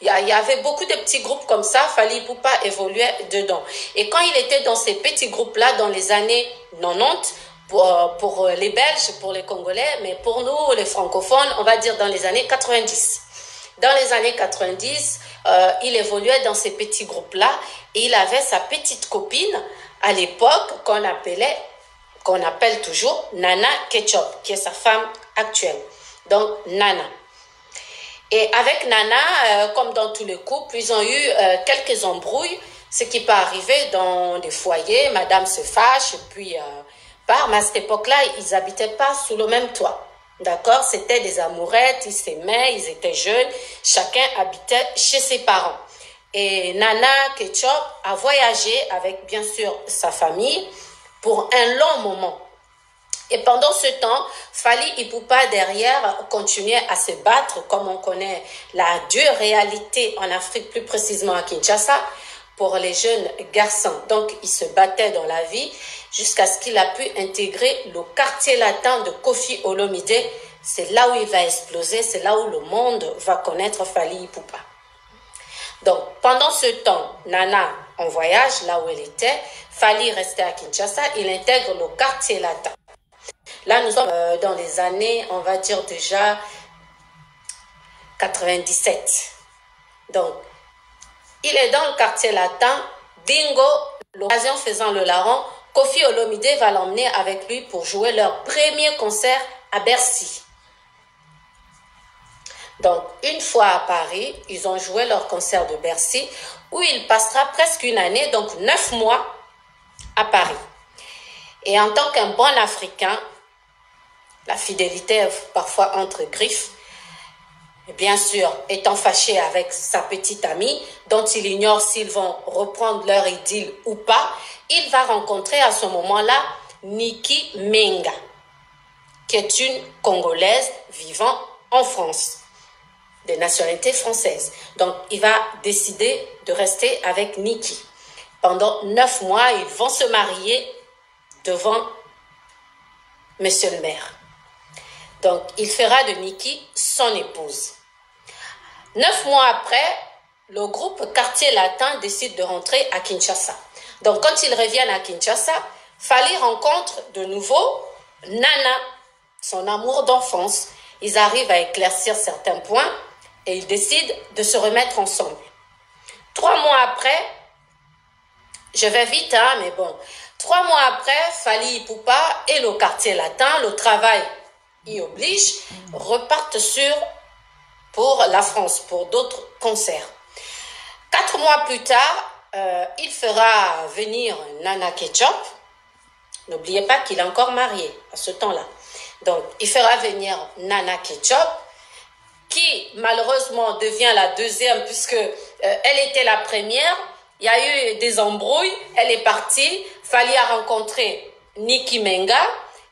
Il y avait beaucoup de petits groupes comme ça, Fally Ipupa évoluait dedans. Et quand il était dans ces petits groupes-là, dans les années 90, pour les Belges, pour les Congolais, mais pour nous, les francophones, on va dire dans les années 90. Dans les années 90, il évoluait dans ces petits groupes-là et il avait sa petite copine à l'époque qu'on appelle toujours Nana Ketchup, qui est sa femme actuelle. Donc, Nana. Et avec Nana, comme dans tous les couples, ils ont eu quelques embrouilles, ce qui peut arriver dans des foyers. Madame se fâche, et puis part. Mais à cette époque-là, ils n'habitaient pas sous le même toit. D'accord? C'était des amourettes, ils s'aimaient, ils étaient jeunes. Chacun habitait chez ses parents. Et Nana Ketchup a voyagé avec, bien sûr, sa famille pour un long moment. Et pendant ce temps, Fally Ipupa derrière continuait à se battre, comme on connaît la dure réalité en Afrique, plus précisément à Kinshasa, pour les jeunes garçons. Donc, il se battait dans la vie jusqu'à ce qu'il a pu intégrer le quartier latin de Koffi Olomide. C'est là où il va exploser, c'est là où le monde va connaître Fally Ipupa. Donc, pendant ce temps, Nana en voyage, là où elle était, Fally restait à Kinshasa, il intègre le quartier latin. Là, nous sommes dans les années, on va dire déjà 97. Donc, il est dans le quartier latin. Bingo, l'occasion faisant le larron, Koffi Olomide va l'emmener avec lui pour jouer leur premier concert à Bercy. Donc, une fois à Paris, ils ont joué leur concert de Bercy, où il passera presque une année, donc 9 mois à Paris. Et en tant qu'un bon Africain, la fidélité parfois entre griffes, bien sûr, étant fâché avec sa petite amie, dont il ignore s'ils vont reprendre leur idylle ou pas, il va rencontrer à ce moment-là Niki Menga, qui est une Congolaise vivant en France, de nationalité française. Donc, il va décider de rester avec Niki. Pendant 9 mois, ils vont se marier devant Monsieur le maire. Donc, il fera de Niki son épouse. 9 mois après, le groupe Quartier Latin décide de rentrer à Kinshasa. Donc, quand ils reviennent à Kinshasa, Fally rencontre de nouveau Nana, son amour d'enfance. Ils arrivent à éclaircir certains points et ils décident de se remettre ensemble. 3 mois après, je vais vite, hein, mais bon. 3 mois après, Fally Ipupa et le Quartier Latin, le travail y oblige, repartent pour la France, pour d'autres concerts. 4 mois plus tard, il fera venir Nana Ketchup. N'oubliez pas qu'il est encore marié à ce temps-là. Donc, il fera venir Nana Ketchup, qui malheureusement devient la deuxième, puisque elle était la première. Il y a eu des embrouilles, elle est partie. Fally a rencontré Niki Menga,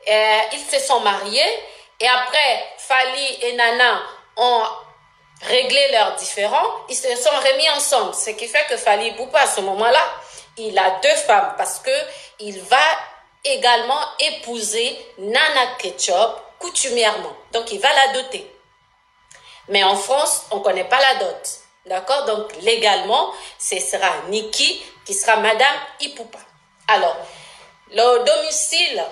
ils se sont mariés. Et après, Fally et Nana ont réglé leurs différends, ils se sont remis ensemble. Ce qui fait que Fally Ipupa, à ce moment-là, il a 2 femmes parce que il va également épouser Nana Ketchup coutumièrement. Donc, il va la doter. Mais en France, on ne connaît pas la dot. D'accord? Donc, légalement, ce sera Niki qui sera Madame Ipupa. Alors, le domicile,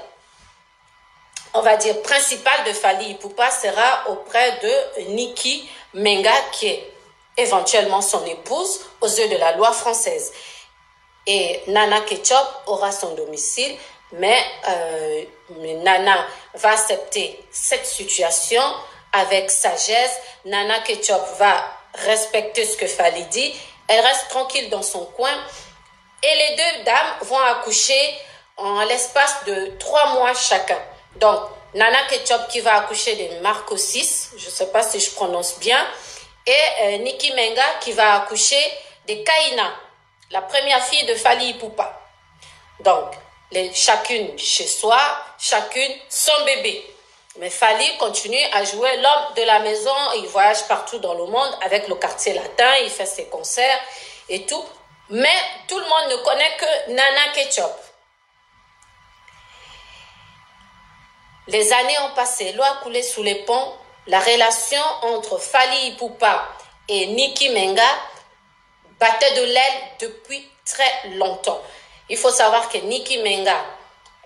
on va dire, principal de Fally Ipupa sera auprès de Niki Menga, qui est éventuellement son épouse aux yeux de la loi française. Et Nana Ketchup aura son domicile, mais Nana va accepter cette situation avec sagesse. Nana Ketchup va respecter ce que Fally dit. Elle reste tranquille dans son coin. Et les 2 dames vont accoucher en l'espace de 3 mois chacun. Donc, Nana Ketchup qui va accoucher de Marco 6, je ne sais pas si je prononce bien, et Niki Menga qui va accoucher de Kaina, la première fille de Fally Ipupa. Donc, chacune chez soi, chacune son bébé. Mais Fally continue à jouer l'homme de la maison. Il voyage partout dans le monde avec le Quartier Latin. Il fait ses concerts et tout. Mais tout le monde ne connaît que Nana Ketchup. Les années ont passé. L'eau a coulé sous les ponts. La relation entre Fally Ipupa et Nicki Menga battaient de l'aile depuis très longtemps. Il faut savoir que Nicki Menga,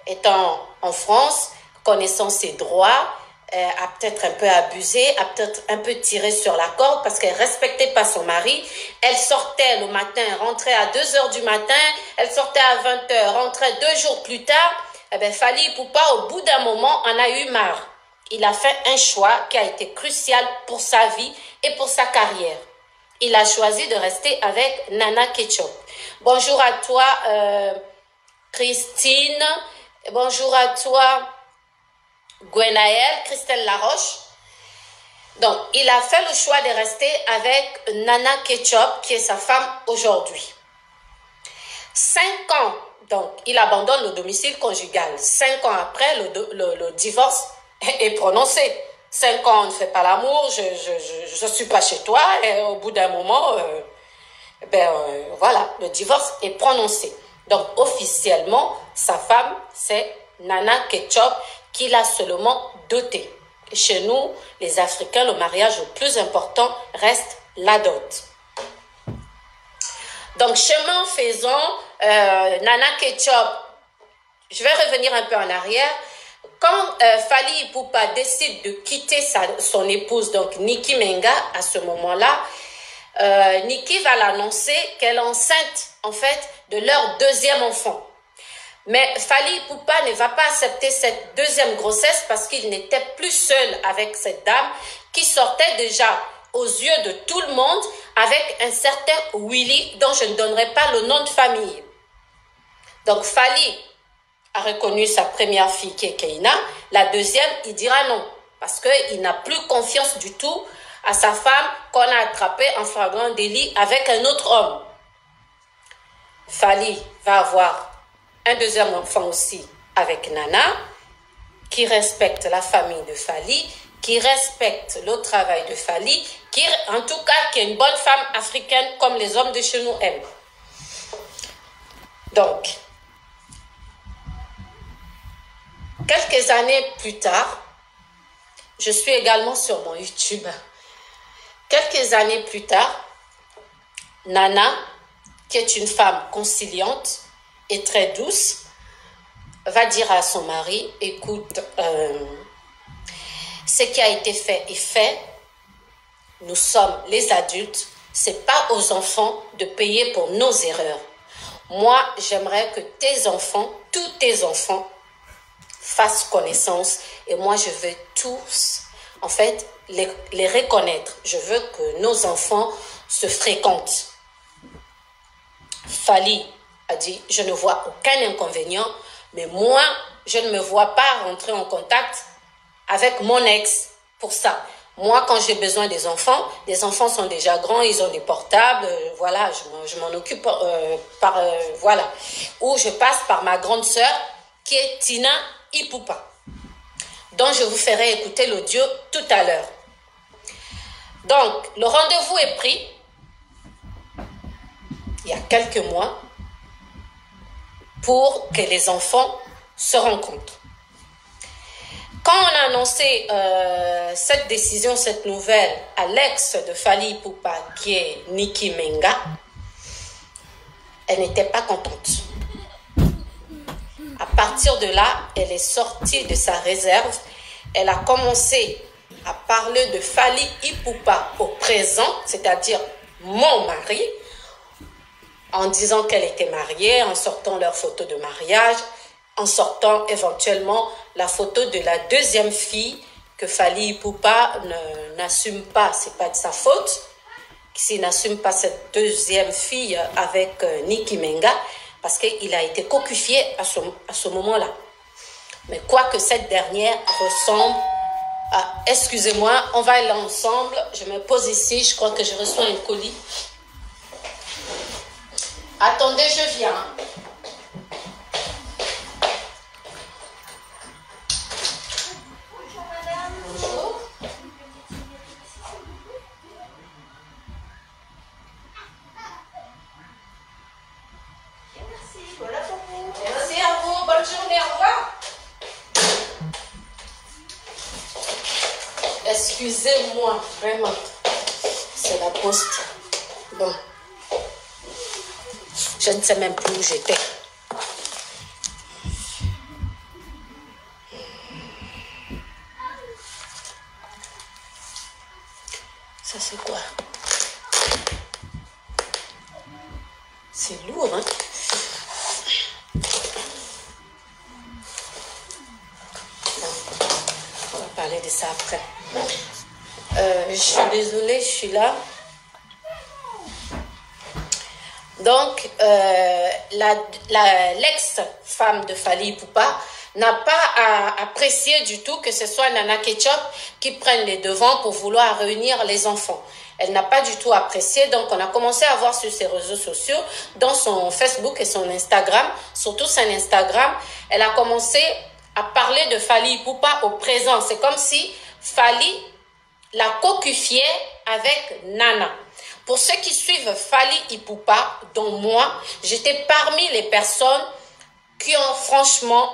étant en France, connaissant ses droits, a peut-être un peu abusé, a peut-être un peu tiré sur la corde parce qu'elle ne respectait pas son mari. Elle sortait le matin, rentrait à 2 h du matin, elle sortait à 20 h, rentrait 2 jours plus tard. Eh bien, Fally Ipupa, au bout d'un moment, en a eu marre. Il a fait un choix qui a été crucial pour sa vie et pour sa carrière. Il a choisi de rester avec Nana Ketchup. Bonjour à toi, Christine. Bonjour à toi, Gwenaël, Christelle Laroche. Donc, il a fait le choix de rester avec Nana Ketchup, qui est sa femme aujourd'hui. 5 ans, donc, il abandonne le domicile conjugal. 5 ans après, le divorce est prononcé. 5 ans, on ne fait pas l'amour, je ne suis pas chez toi, et au bout d'un moment, voilà, le divorce est prononcé. Donc, officiellement, sa femme, c'est Nana Ketchup, qui l'a seulement doté. Chez nous, les Africains, le mariage le plus important reste la dot. Donc, chemin faisant, Nana Ketchup, je vais revenir un peu en arrière. Quand Fally Ipupa décide de quitter son épouse, donc Nicki Menga, à ce moment-là, Nicki va l'annoncer qu'elle est enceinte, en fait, de leur deuxième enfant. Mais Fally Ipupa ne va pas accepter cette deuxième grossesse parce qu'il n'était plus seul avec cette dame qui sortait déjà aux yeux de tout le monde avec un certain Willy dont je ne donnerai pas le nom de famille. Donc Fally a reconnu sa première fille qui est Keina. La deuxième, il dira non parce qu'il n'a plus confiance du tout à sa femme qu'on a attrapée en flagrant délit avec un autre homme. Fally va avoir un deuxième enfant aussi avec Nana, qui respecte la famille de Fally, qui respecte le travail de Fally, qui, en tout cas, qui est une bonne femme africaine comme les hommes de chez nous aiment. Donc, quelques années plus tard, je suis également sur mon YouTube. Quelques années plus tard, Nana, qui est une femme conciliante et très douce, va dire à son mari, écoute, ce qui a été fait est fait, nous sommes les adultes, c'est pas aux enfants de payer pour nos erreurs. Moi, j'aimerais que tes enfants, tous tes enfants, fassent connaissance et moi, je veux tous, en fait, les reconnaître. Je veux que nos enfants se fréquentent. Fally a dit, je ne vois aucun inconvénient, mais moi, je ne me vois pas rentrer en contact avec mon ex pour ça. Moi, quand j'ai besoin des enfants sont déjà grands, ils ont des portables, voilà, je m'en occupe, voilà. Ou je passe par ma grande sœur, qui est Tina Ipupa, dont je vous ferai écouter l'audio tout à l'heure. Donc, le rendez-vous est pris il y a quelques mois pour que les enfants se rencontrent. Quand on a annoncé cette décision, cette nouvelle à l'ex de Fally Ipupa, qui est Nicki Menga, elle n'était pas contente. À partir de là, elle est sortie de sa réserve. Elle a commencé à parler de Fally Ipupa au présent, c'est-à-dire mon mari, en disant qu'elle était mariée, en sortant leur photo de mariage, en sortant éventuellement la photo de la deuxième fille que Fally Ipupa n'assume pas, c'est pas de sa faute, s'il n'assume pas cette deuxième fille avec Nicki Menga, parce qu'il a été cocufié à ce moment-là. Mais quoique cette dernière ressemble à... Excusez-moi, on va aller ensemble, je me pose ici, je crois que je reçois un colis. Attendez, je viens. Bonjour. Merci, voilà pour vous. Merci à vous, bonne journée, au revoir. Excusez-moi, vraiment. C'est la poste. Bon. Je ne sais même plus où j'étais. Ça, c'est quoi? C'est lourd, hein? On va parler de ça après. Je suis désolée, je suis là. Donc, l'ex-femme de Fally Ipupa n'a pas apprécié du tout que ce soit Nana Ketchup qui prenne les devants pour vouloir réunir les enfants. Elle n'a pas du tout apprécié, donc on a commencé à voir sur ses réseaux sociaux, dans son Facebook et son Instagram, surtout son Instagram, elle a commencé à parler de Fally Ipupa au présent. C'est comme si Fally la cocufiait avec Nana. Pour ceux qui suivent Fally Ipupa, dont moi, j'étais parmi les personnes qui ont franchement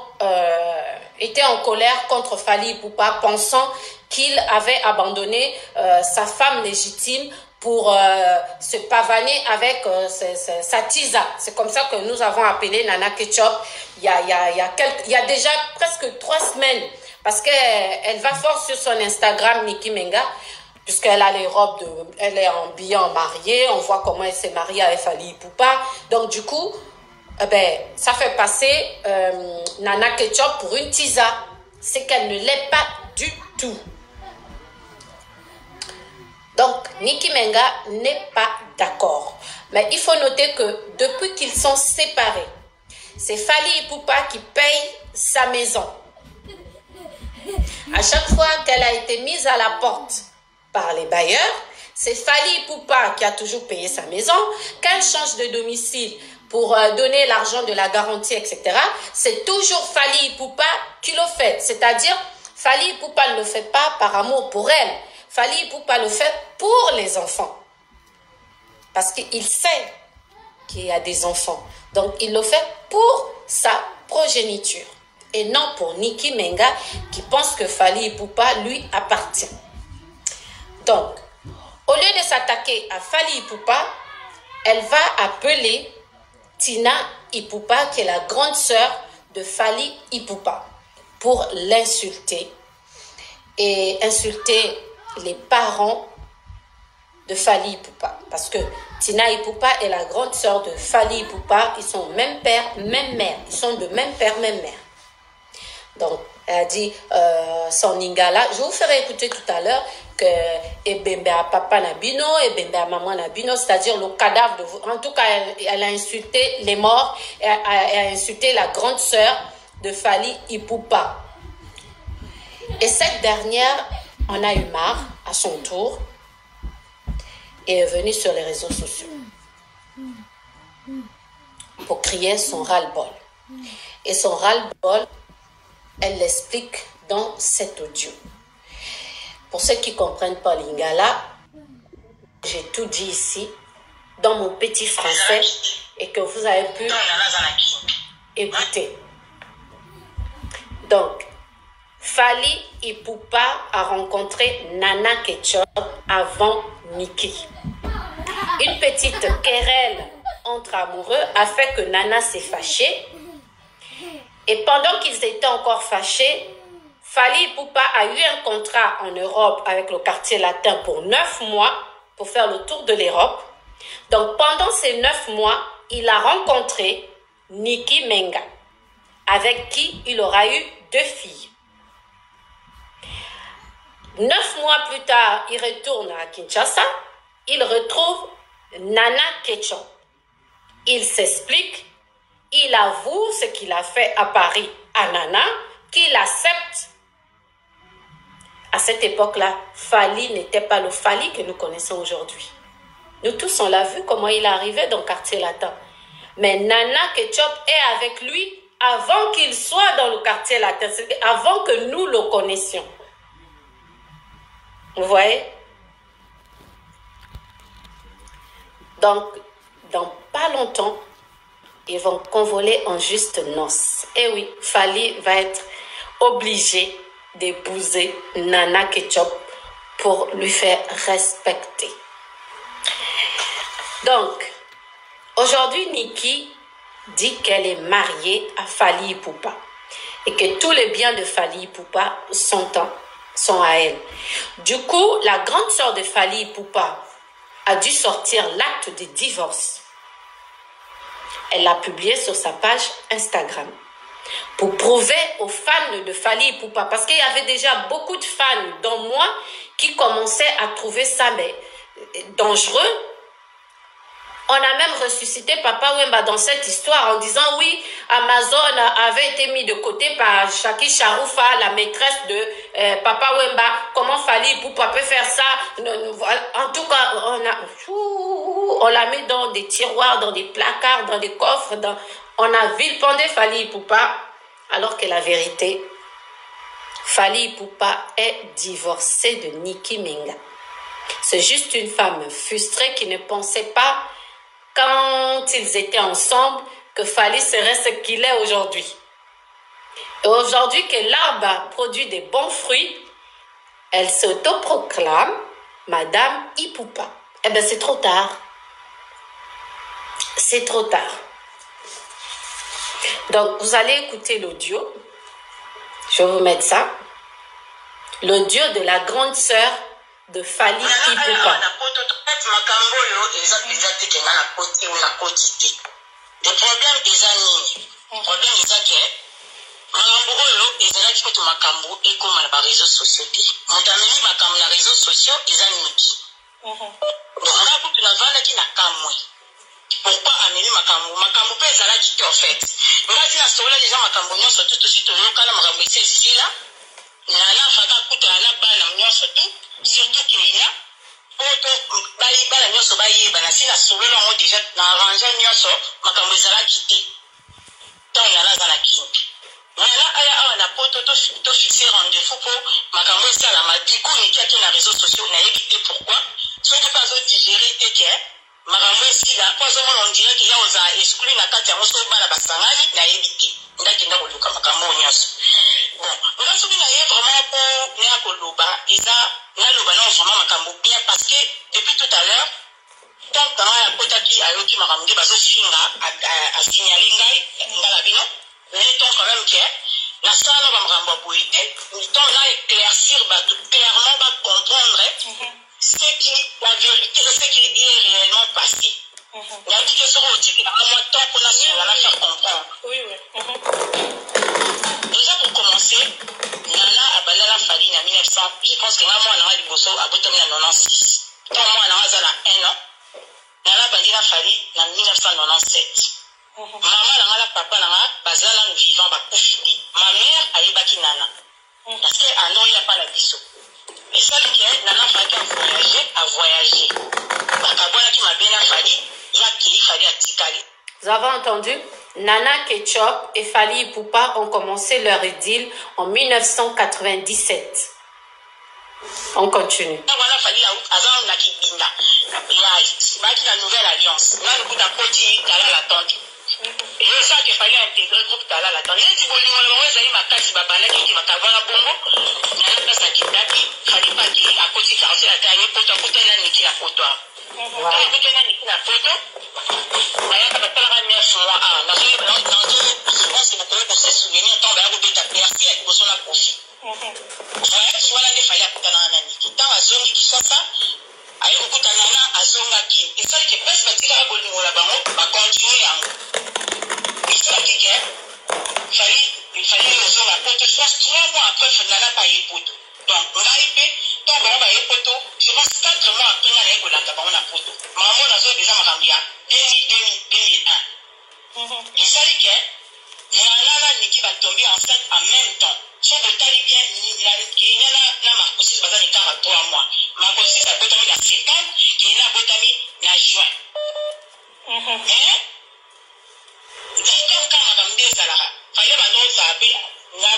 été en colère contre Fally Ipupa, pensant qu'il avait abandonné sa femme légitime pour se pavaner avec sa tisa. C'est comme ça que nous avons appelé Nana Ketchup il y a déjà presque 3 semaines, parce qu'elle va fort sur son Instagram, Nicki Menga, puisqu'elle a les robes elle est habillée en mariée, on voit comment elle s'est mariée avec Fally Ipupa. Donc du coup, ça fait passer Nana Ketchup pour une tisa. C'est qu'elle ne l'est pas du tout. Donc, Nicki Menga n'est pas d'accord. Mais il faut noter que depuis qu'ils sont séparés, c'est Fally Ipupa qui paye sa maison. À chaque fois qu'elle a été mise à la porte par les bailleurs, c'est Fally Ipupa qui a toujours payé sa maison. Quand elle change de domicile pour donner l'argent de la garantie, etc., c'est toujours Fally Ipupa qui le fait. C'est-à-dire, Fally Ipupa ne le fait pas par amour pour elle. Fally Ipupa le fait pour les enfants. Parce qu'il sait qu'il y a des enfants. Donc, il le fait pour sa progéniture. Et non pour Nicki Menga qui pense que Fally Ipupa lui appartient. Donc, au lieu de s'attaquer à Fally Ipupa, elle va appeler Tina Ipupa, qui est la grande sœur de Fally Ipupa, pour l'insulter et insulter les parents de Fally Ipupa. Parce que Tina Ipupa est la grande sœur de Fally Ipupa. Ils sont même père, même mère. Ils sont de même père, même mère. Donc, elle a dit son Lingala. Je vous ferai écouter tout à l'heure que Ebembe à papa Nabino, Ebembe à maman Nabino, c'est-à-dire le cadavre de vous. En tout cas, elle a insulté les morts. Elle a insulté la grande sœur de Fally Ipupa. Et cette dernière en a eu marre à son tour et est venue sur les réseaux sociaux pour crier son ras-le-bol. Et son ras-le-bol, elle l'explique dans cet audio. Pour ceux qui ne comprennent pas Lingala, j'ai tout dit ici dans mon petit français et que vous avez pu écouter. Donc, Fally Ipupa a rencontré Nana Ketchup avant Nicki. Une petite querelle entre amoureux a fait que Nana s'est fâchée. Et pendant qu'ils étaient encore fâchés, Fally Ipupa a eu un contrat en Europe avec le quartier latin pour 9 mois pour faire le tour de l'Europe. Donc pendant ces 9 mois, il a rencontré Nicki Menga, avec qui il aura eu 2 filles. 9 mois plus tard, il retourne à Kinshasa. Il retrouve Nana Ketchup. Il s'explique. Il avoue ce qu'il a fait à Paris à Nana, qu'il accepte. À cette époque-là, Fally n'était pas le Fally que nous connaissons aujourd'hui. Nous tous, on l'a vu comment il est arrivé dans le quartier latin. Mais Nana Ketchup est avec lui avant qu'il soit dans le quartier latin, avant que nous le connaissions. Vous voyez? Donc, dans pas longtemps, ils vont convoler en juste noces. Et oui, Fally va être obligé d'épouser Nana Ketchup pour lui faire respecter. Donc, aujourd'hui, Niki dit qu'elle est mariée à Fally Ipupa et que tous les biens de Fally Ipupa sont à elle. Du coup, la grande sœur de Fally Ipupa a dû sortir l'acte de divorce. Elle l'a publié sur sa page Instagram pour prouver aux fans de Fally Ipupa, parce qu'il y avait déjà beaucoup de fans, dont moi, qui commençaient à trouver ça dangereux. On a même ressuscité Papa Wemba dans cette histoire en disant oui, Amazon avait été mis de côté par Shaki Sharoufa, la maîtresse de Papa Wemba. Comment Fally Ipupa peut faire ça? En tout cas, on l'a mis dans des tiroirs, dans des placards, dans des coffres. On a vilipendé Fally Ipupa, alors que la vérité, Fally Ipupa est divorcée de Niki Minga. C'est juste une femme frustrée qui ne pensait pas, quand ils étaient ensemble, que Fally serait ce qu'il est aujourd'hui. Et aujourd'hui que l'arbre produit des bons fruits, elle s'autoproclame Madame Ipupa. Eh bien, c'est trop tard. C'est trop tard. Donc, vous allez écouter l'audio. Je vais vous mettre ça. L'audio de la grande sœur de Fally Ipupa. Le problème eza nini? Problème eza ke makambo oyo ezalaki kutu makambo ekoma na ba réseaux sociaux te. Moto amemi makambo na réseaux sociaux eza Niki. Donc nga kutu navandaki na kamwe. Pourquoi amemi makambo? Makambo pe ezalaki te en fait. Ngati na sola déjà makambo nyonso tu to sito yokana makambo ese sila. Na faka kutu ana bana nyonso tu surtout que ina poto bala nyonso bayeba na sina solola ngo déjà na arranger nyonso makambo ezalaki te. Tant na za na kingi. Nala aya awa na poto to fixer rendez-vous pour makambo sala madiku ni kiaki na réseaux sociaux na yebite pourquoi soki pas zo digérer te ke makambo sila kwa zo mona on dirait qu'il y a oza exclu na kati ya moso bana basangani na yebite ndaki ndako luka makambo nyonso. Bon, nga soki na ye vraiment pour ne akoloba eza na loba na vraiment makambo bien parce que depuis tout à l'heure tant que ya kotaki ayoki makambo bazo finga a signaler ngai ngala bino mais tant quand même que la salle va me rembourser tant là éclaircir clairement va comprendre ce qui la vérité ce qui est réellement passé. Il y a dit que ce rôle type à moi tant qu'on a su la faire comprendre. Oui. Déjà pour commencer, Nana a banné la Fally en 1900. Je pense que moi on a dit bosso à Botomi en 96. Tant moi on a 1 an. Nana a banné la Fally en 1997. Maman nanga la papa nanga bazala nous vivant ba profiter. Ma mère ayebaki Nana. Parce que ando il y a pas la biso. Et ça que Nana faki a voyager. Bakabona ki mabena Fally ya ki Fally atikali. Vous avez entendu? Nana Ketchup et Fally Ipupa ont commencé leur idylle en 1997. On continue. Voilà Fally azan na kibinda. Baki la nouvelle alliance. Na le coup d'apoti kala la tante. Et ça qu'il fallait intégrer le groupe Tala la tante. Et si vous voulez, vous avez ma casse, babana qui va t'avoir la bombe. Il y a un peu ça qui date. Il fallait pas qu'il à côté carrosser la taille pour t'écouter la niki la photo. Écouter la niki la photo. Il y a pas la première fois. Je pense que vous pouvez vous souvenir. Tant que vous êtes à percer avec vos la profit. Voilà, soit là, il fallait écouter la niki. Tant à zone qui soit ça. Ayo kukuta Nana azonga ki esa ke pesa batika bolingo la bango ba continuer yango esa ke Fally azonga poto je pense 3 mois après Nana pa yepoto donc ngai pe tant ba yepoto je pense 4 mois après Nana yekolanda bango na poto maman nazo déjà makambo ya 2001 esa ke Nana Niki va tomber enceinte en même temps. Si vous allez bien, Nana na Marcosis va dans 43 mois. Marcosis a botami na septembre, qui a botami na juin. Mais, dans quand madame Desalara, fallait bandon sabe na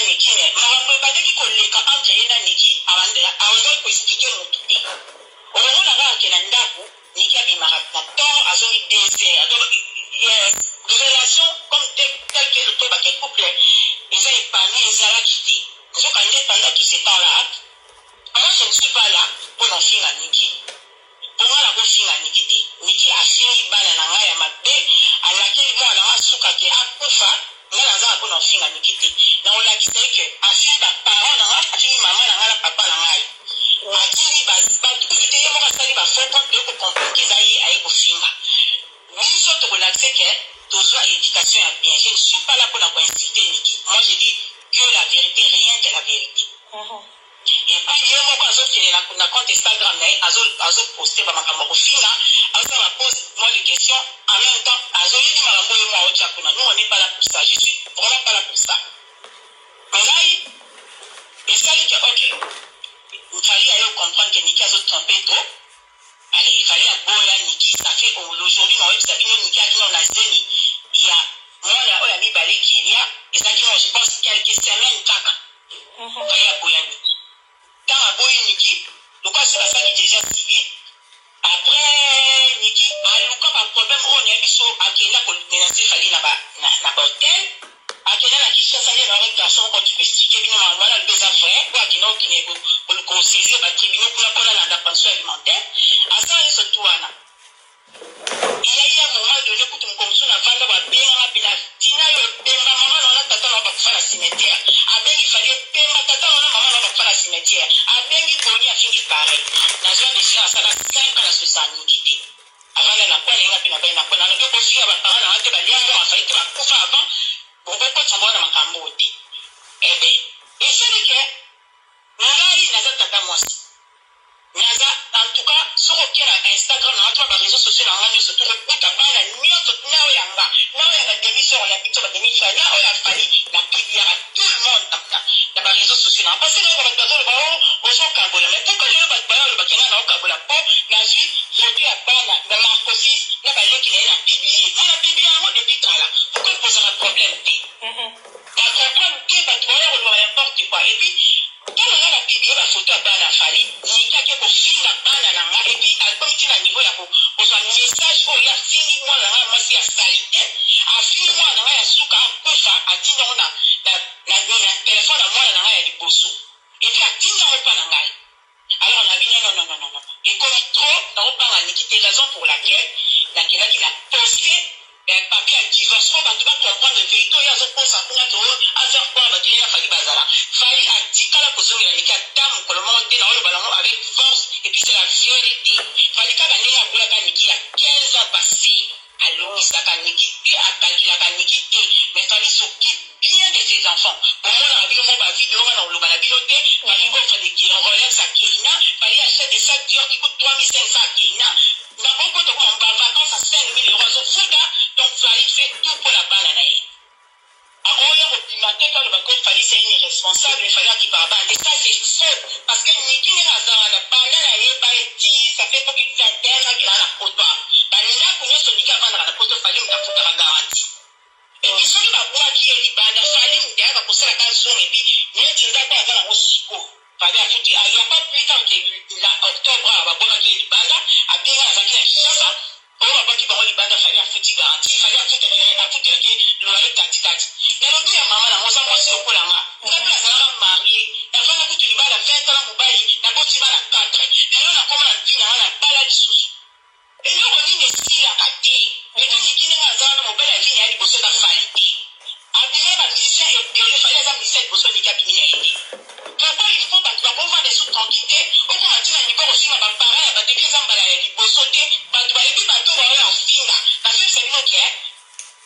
Niki ne. Madame ba de ki koleka entre na Niki avant ko expliquer mutubi. Obango na ga ke na ndaku Niki abimara na temps azongi désert. Relation comme tel que le couple, ils ont épargné, ils ont quitté. Ils ont gagné pendant tout ce temps-là. Moi, je ne suis pas là pour l'en finir à Niki. Pour moi, la go finir à Niki. Niki a besoin d'éducation bien. Je ne suis pas là pour inciter Niki. Moi, je dis que la vérité, rien que la vérité. Et puis, il y a un moment où na compte Instagram, azo posté ba makambo fina, azo va poser moi les questions en même temps, azo yidi makambo yo moi ocha kuna. Nous on n'est pas là pour ça. Je suis vraiment pas là pour ça. Mais et ça dit que ok, il fallait aller comprendre que Niki azo trompé trop. Allez, il fallait aboya Niki, ça fait aujourd'hui on va savoir Niki a qui on a zeni, il y a moi là on a mis balé qui y a, et ça qui moi je pense quelques semaines kaka. Il fallait aboya Niki. Quand aboya Niki, donc c'est ça qui déjà civil. Après Niki, aluka ba problème on a biso akenda ko menacer fallait na hôtel. Akenda na Kinshasa les avec garçon quand tu peux expliquer bien voilà le deux affaires ou akenda au Kinego pour le conseiller ba tribunal pour la pension alimentaire. Asa yeso tuana. Il y a un moment donné pour me comme ça na vanda ba bien na tina yo pemba maman na tata na ba faire la cimetière. Abengi fallait pemba tata na maman na ba faire la cimetière. Abengi boni a fini pareil. Na zone de ça ça 5 ans la société. Avant la quoi les ngapina ba na quoi na ko fia ba parana na te ba liango a failli ba kufa avant. Bon ko tsamba na makambo ti. Ebe. Et c'est que ngai na tata moi. Naza, en tout cas, sur Instagram, dans les réseaux sociaux, dans les réseaux sociaux, on a pas la nuance, la démission, on a plutôt la démission, là, on a fallu, il y a tout le monde dans les réseaux sociaux. Parce que là, on va dire, on s'en cabola. Mais pourquoi les gens vont dire, on va cabola, la vie, faut à Bana, dans Marcosis, là, il y a qui a publié. On a publié un mot depuis là. Pourquoi il pose un problème? On comprend que va trouver, on va n'importe quoi. Et puis, quand on a la publié la photo à Bana Fali, il y a quelque chose à Bana, et puis, à comme tu as un niveau, il y a un message où il y a fini, moi, moi, c'est la salité, à fini, moi, il y a un souk à Kofa, à Tina, on a la téléphone à moi, il y a un bosso. Et puis, à Tina, on pas dans alors, on a dit non. Et comme trop, on parle à Niki, c'est raison pour laquelle, laquelle qui a posté un papier à divorce, on va comprendre le vérité, il y a un peu ça, à faire quoi, il a fallu bazala. Fallu à 10 cas la position, il a Niki à dame, pour le moment, dans le ballon avec force, et puis c'est la vérité. Fallu qu'à la ligne à Boulaka Niki, il y a 15 ans passé. Alors, il s'est Niki, puis à calculer à Niki, mais fallu s'occuper bien de ses enfants. Pour moi, la vidéo, ma vidéo, on a la bibliothèque, fallu qu'on fasse des relèves à Kérina, fallu acheter des sacs durs qui coûtent 3500 à Kérina. Nous avons compté en vacances à 5 000 euros. Donc, fallu faire tout pour la banane. Alors, il y a documenté quand le banque fallait c'est une irresponsable, il fallait qu'il parle. Et ça, c'est faux. Parce que Niki n'est pas dans la banane, ça fait pas qu'il y a un qui a la photo. Banana, pour nous, celui qui a la photo, il fallait me la photo à garantie. Et puis, celui qui a qui est libre, il fallait me dire que c'est la canson, et puis, il y a une date à la Rosico. Il n'y a pas plus tard que octobre, à la bonne qui est libre, à bien à la Kinshasa. On va voir qui va aller banda fallait foutre garantie, fallait foutre le loyer tati. Mais on dit à maman, on s'en va sur le coup là. On a plus à marier. La femme a coûté le bal à 20 ans, Moubaï, la botte va à 4. Et on a comme la vie, on a pas la dessous. Et nous, on dit, mais si la pâté. Mais tout ce qui n'est pas dans mon bel avis, il y a des bosses dans falité. Abîmer ma musicien et il fallait un musicien de bosses de cabinet. Pourquoi il faut que tu vas vendre des sous-tranquillités? Au cours de la niveau aussi, ma parole, elle va te dire, ça va sauter, tu vas aider bateau, on va en finir. Parce que c'est bien, ok?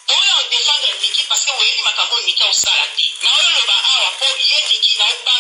On va défendre Niki parce que vous avez dit, ma campagne, Niki, au salati. Na on le va avoir pour y Niki, na on va